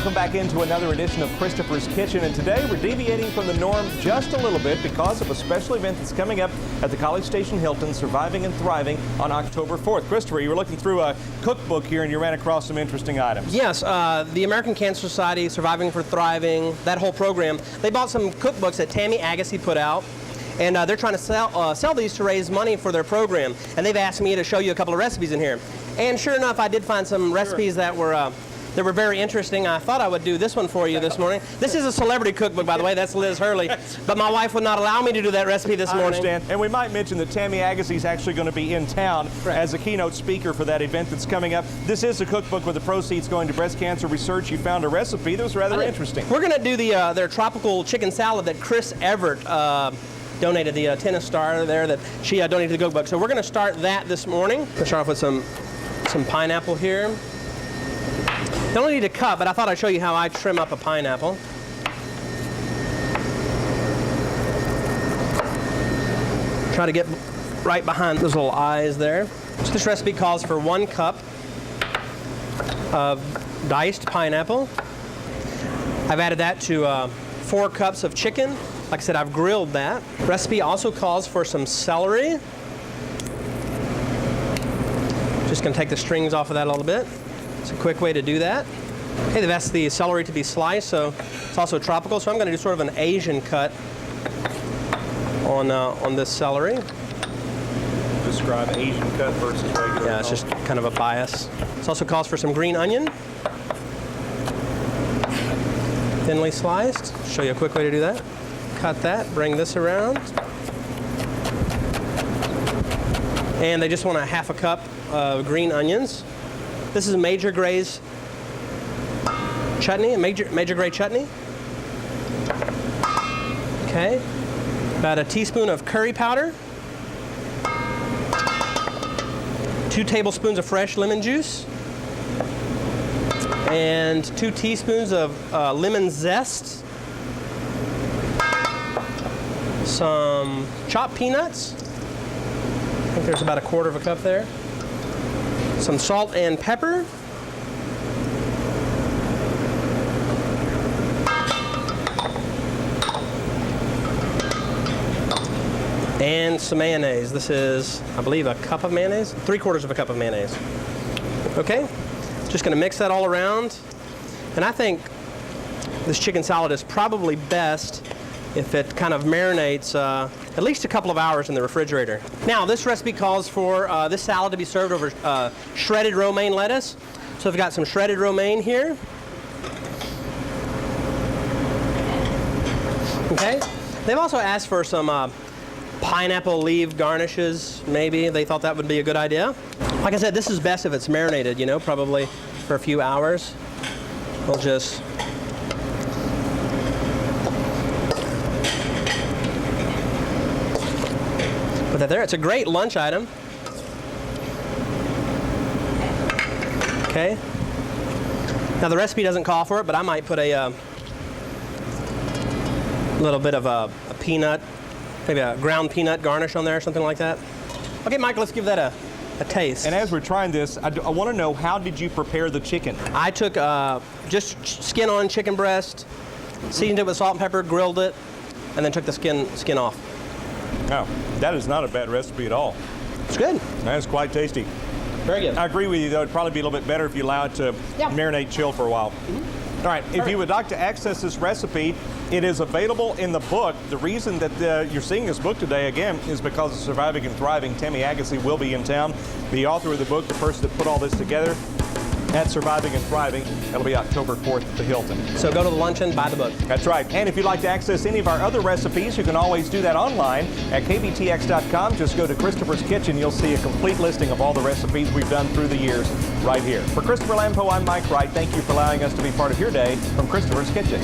Welcome back into another edition of Christopher's Kitchen, and today we're deviating from the norm just a little bit because of a special event that's coming up at the College Station Hilton, Surviving and Thriving, on October 4th. Christopher, you were looking through a cookbook here and you ran across some interesting items. Yes, the American Cancer Society, Surviving for Thriving, that whole program, they bought some cookbooks that Tammy Agassi put out. And they're trying to sell these to raise money for their program. And they've asked me to show you a couple of recipes in here. And sure enough, I did find some recipes that were very interesting. I thought I would do this one for you this morning. This is a celebrity cookbook, by the way. That's Liz Hurley. But my wife would not allow me to do that recipe this morning. I understand. And we might mention that Tammy Agassi is actually going to be in town as a keynote speaker for that event that's coming up. This is a cookbook with the proceeds going to breast cancer research. You found a recipe that was rather interesting. We're going to do their tropical chicken salad that Chris Everett donated, the tennis star there, that she donated to the cookbook. So we're going to start that this morning. Let's start off with some pineapple here. You don't need a cut, but I thought I'd show you how I trim up a pineapple. Try to get right behind those little eyes there. So this recipe calls for 1 cup of diced pineapple. I've added that to 4 cups of chicken. Like I said, I've grilled that. Recipe also calls for some celery. Just going to take the strings off of that a little bit. It's a quick way to do that. Okay, they've asked the celery to be sliced, so it's also tropical. So I'm going to do sort of an Asian cut on this celery. Describe Asian cut versus regular. Yeah, it's just kind of a bias. It also calls for some green onion. Thinly sliced. Show you a quick way to do that. Cut that, bring this around. And they just want a 1/2 cup of green onions. This is a Major Grey's chutney, a Major Grey chutney. Okay. About a teaspoon of curry powder. 2 tablespoons of fresh lemon juice. And 2 teaspoons of lemon zest. Some chopped peanuts. I think there's about 1/4 cup there. Some salt and pepper. And some mayonnaise. This is, I believe, a cup of mayonnaise. 3/4 cup of mayonnaise. Okay, just going to mix that all around. And I think this chicken salad is probably best if it kind of marinates at least a couple of hours in the refrigerator. Now, this recipe calls for this salad to be served over shredded romaine lettuce. So I've got some shredded romaine here. Okay. They've also asked for some pineapple leaf garnishes, maybe. They thought that would be a good idea. Like I said, this is best if it's marinated, you know, probably for a few hours. We'll just put that there. It's a great lunch item. Okay. Now the recipe doesn't call for it, but I might put a little bit of a peanut, maybe a ground peanut garnish on there, something like that. Okay, Mike, let's give that a taste. And as we're trying this, I want to know, how did you prepare the chicken? I took just skin-on chicken breast, seasoned it with salt and pepper, grilled it, and then took the skin off. Oh, that is not a bad recipe at all. It's good. That is quite tasty. Very good. I agree with you, though. It'd probably be a little bit better if you allow it to marinate, chill for a while. All right, if you would like to access this recipe, it is available in the book. The reason that you're seeing this book today, again, is because of Surviving and Thriving. Tammy Agassi will be in town. The author of the book, the person that put all this together at Surviving and Thriving. That'll be October 4th at the Hilton. So go to the luncheon, buy the book. That's right. And if you'd like to access any of our other recipes, you can always do that online at kbtx.com. Just go to Christopher's Kitchen. You'll see a complete listing of all the recipes we've done through the years right here. For Christopher Lampo, I'm Mike Wright. Thank you for allowing us to be part of your day from Christopher's Kitchen.